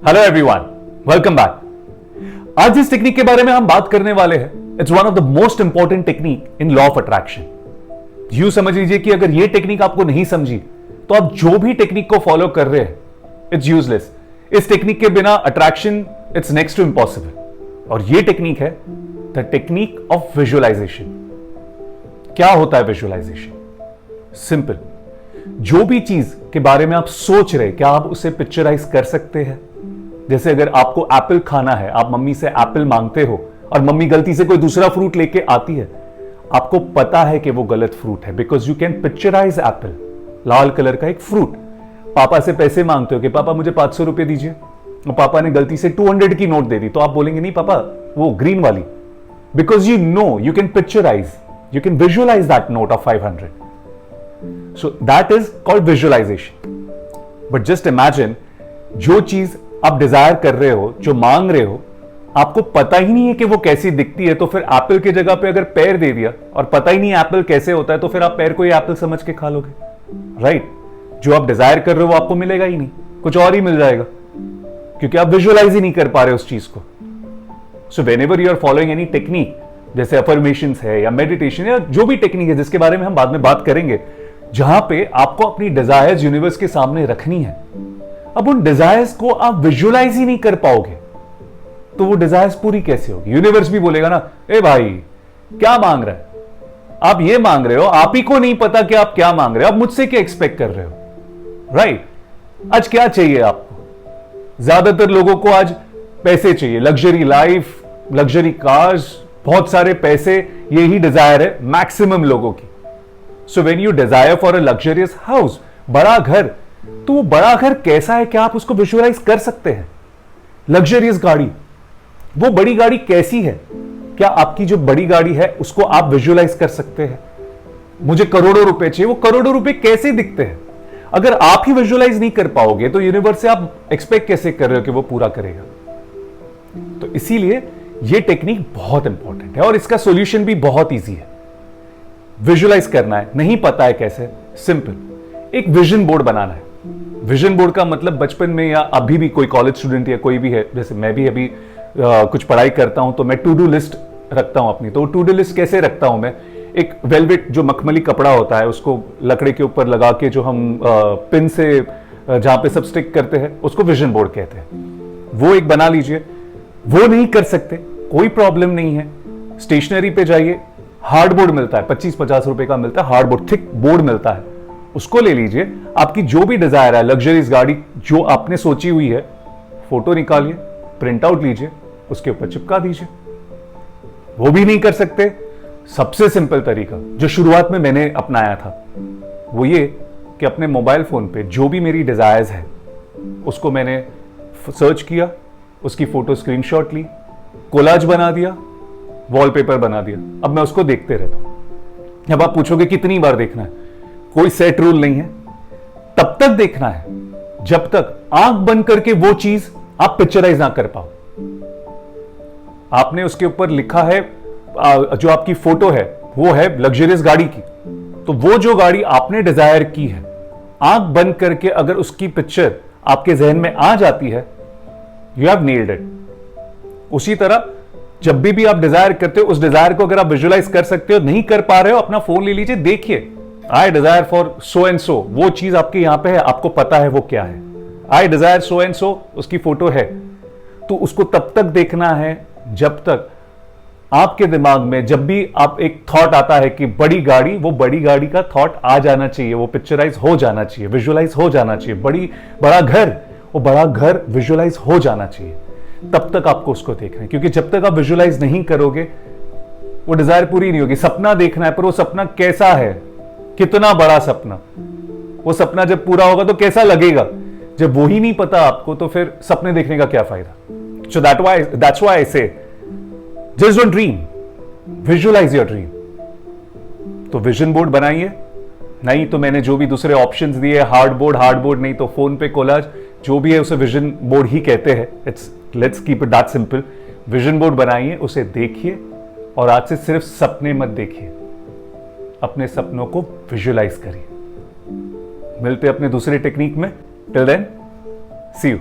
Hello everyone, welcome back. आज जिस technique के बारे में हम बात करने वाले हैं, it's one of the most important technique in law of attraction. यूं समझ लीजिए कि अगर ये टेक्निक आपको नहीं समझी तो आप जो भी टेक्निक को फॉलो कर रहे हैं, इट्स यूजलेस। इस टेक्निक के बिना attraction it's next to impossible. और ये टेक्निक है द टेक्निक ऑफ विजुअलाइजेशन। क्या होता है विजुअलाइजेशन? सिंपल, जो भी चीज के बारे में आप सोच रहे, क्या आप उसे पिक्चराइज कर सकते हैं? जैसे अगर आपको एप्पल खाना है, आप मम्मी से एप्पल मांगते हो और मम्मी गलती से कोई दूसरा फ्रूट लेके आती है, आपको पता है कि वो गलत फ्रूट है, because you can picturise apple, लाल कलर का एक फ्रूट। पापा से पैसे मांगते हो कि पापा मुझे 500 रुपए दीजिए, और पापा ने गलती से 200 की नोट दे दी, तो आप बोलेंगे नहीं पापा, वो ग्रीन वाली, because you know, you can picturise, you can visualise that note of 500. So that is called visualization. But just imagine, जो चीज आप डिजायर कर रहे हो, जो मांग रहे हो, आपको पता ही नहीं है कि वो कैसी दिखती है, तो फिर एप्पल की जगह पे अगर पैर दे दिया और पता ही नहीं एप्पल कैसे होता है, तो फिर आप पैर को ही एप्पल समझ के खा लोगे, राइट? जो आप डिजायर कर रहे हो वो आपको मिलेगा ही नहीं, कुछ और ही मिल जाएगा, क्योंकि आप विजुअलाइज ही नहीं कर पा रहे उस चीज को. So whenever you are following any technique, जैसे अफर्मेशंस है या मेडिटेशन या जो भी टेक्निक है जिसके बारे में हम बाद में बात करेंगे, जहां पे आपको अपनी डिजायर्स यूनिवर्स के सामने रखनी है, अब उन डिजायर्स को आप विजुअलाइज ही नहीं कर पाओगे तो वो डिजायर्स पूरी कैसे होगी? यूनिवर्स भी बोलेगा ना, ए भाई क्या मांग रहा है, आप ये मांग रहे हो, आप ही को नहीं पता कि आप क्या मांग रहे हो, आप मुझसे क्या एक्सपेक्ट कर रहे हो, राइट? आज क्या चाहिए आपको? ज्यादातर लोगों को आज पैसे चाहिए, लग्जरी लाइफ, लग्जरी कार्स, बहुत सारे पैसे, यही डिजायर है मैक्सिमम लोगों की. So when you desire for a luxurious house, बड़ा घर, तो वो बड़ा घर कैसा है, क्या आप उसको विजुअलाइज कर सकते हैं? लग्जरियस गाड़ी, वो बड़ी गाड़ी कैसी है, क्या आपकी जो बड़ी गाड़ी है उसको आप विजुअलाइज कर सकते हैं? मुझे करोड़ों रुपए चाहिए, वो करोड़ों रुपए कैसे दिखते हैं? अगर आप ही विजुअलाइज नहीं कर पाओगे तो यूनिवर्स से आप एक्सपेक्ट कैसे कर रहे हो कि वो पूरा करेगा? तो इसीलिए ये टेक्निक बहुत इंपॉर्टेंट है और इसका सॉल्यूशन भी बहुत ईजी है. विजुअलाइज करना है, नहीं पता है कैसे? सिंपल, एक विजन बोर्ड बनाना है. विजन बोर्ड का मतलब बचपन में या अभी भी कोई कॉलेज स्टूडेंट या कोई भी है, जैसे मैं भी अभी कुछ पढ़ाई करता हूं तो मैं टू डू लिस्ट रखता हूं अपनी. तो टू डू लिस्ट कैसे रखता हूं मैं? एक वेलवेट जो मखमली कपड़ा होता है उसको लकड़े के ऊपर लगा के, जो हम पिन से जहां पे सब स्टिक करते हैं, उसको विजन बोर्ड कहते हैं. वो एक बना लीजिए. वो नहीं कर सकते, कोई प्रॉब्लम नहीं है, स्टेशनरी पे जाइए, हार्ड बोर्ड मिलता है, 25-50 रुपए का मिलता है, हार्ड बोर्ड, थिक बोर्ड मिलता है, उसको ले लीजिए. आपकी जो भी डिजायर है, लग्जरीज गाड़ी जो आपने सोची हुई है, फोटो निकालिए, प्रिंट आउट लीजिए, उसके ऊपर चिपका दीजिए. वो भी नहीं कर सकते, सबसे सिंपल तरीका जो शुरुआत में मैंने अपनाया था वो ये कि अपने मोबाइल फोन पे जो भी मेरी डिजायर्स है उसको मैंने सर्च किया, उसकी फोटो स्क्रीनशॉट ली, कोलाज बना दिया, वॉलपेपर बना दिया. अब मैं उसको देखते रहता हूं. अब आप पूछोगे कितनी बार देखना है? कोई सेट रूल नहीं है, तब तक देखना है जब तक आंख बंद करके वो चीज आप पिक्चराइज ना कर पाओ. आपने उसके ऊपर लिखा है, जो आपकी फोटो है वो है लग्जरियस गाड़ी की, तो वो जो गाड़ी आपने डिजायर की है, आंख बंद करके अगर उसकी पिक्चर आपके जहन में आ जाती है, यू हैव नेल्ड इट. उसी तरह जब भी आप डिजायर करते हो, उस डिजायर को अगर आप विजुअलाइज कर सकते हो, नहीं कर पा रहे हो, अपना फोन ले लीजिए, देखिए, आई desire for so and so, वो चीज आपके यहां पे है, आपको पता है वो क्या है. आई डिजायर सो एंड सो, उसकी फोटो है, तो उसको तब तक देखना है जब तक आपके दिमाग में, जब भी आप एक थॉट आता है कि बड़ी गाड़ी, वो बड़ी गाड़ी का थॉट आ जाना चाहिए, वो पिक्चराइज हो जाना चाहिए, विजुअलाइज हो जाना चाहिए. बड़ा घर, वो बड़ा घर विजुअलाइज हो जाना चाहिए, तब तक आपको उसको देखना है. क्योंकि जब तक आप विजुअलाइज नहीं करोगे वो डिजायर पूरी नहीं होगी. सपना देखना है, पर वो सपना कैसा है, कितना बड़ा सपना, वो सपना जब पूरा होगा तो कैसा लगेगा, जब वो ही नहीं पता आपको, तो फिर सपने देखने का क्या फायदा? So that's why I say just don't dream, visualise your dream. तो विजन बोर्ड बनाइए, नहीं तो मैंने जो भी दूसरे ऑप्शंस दिए, हार्ड बोर्ड नहीं तो फोन पे कोलाज, जो भी है उसे विजन बोर्ड ही कहते हैं. Let's keep it that simple. Vision board बनाइए, उसे देखिए, और आज से सिर्फ सपने मत देखिए, अपने सपनों को विजुअलाइज करिए. मिलते अपने दूसरे टेक्निक में. Till then, see you.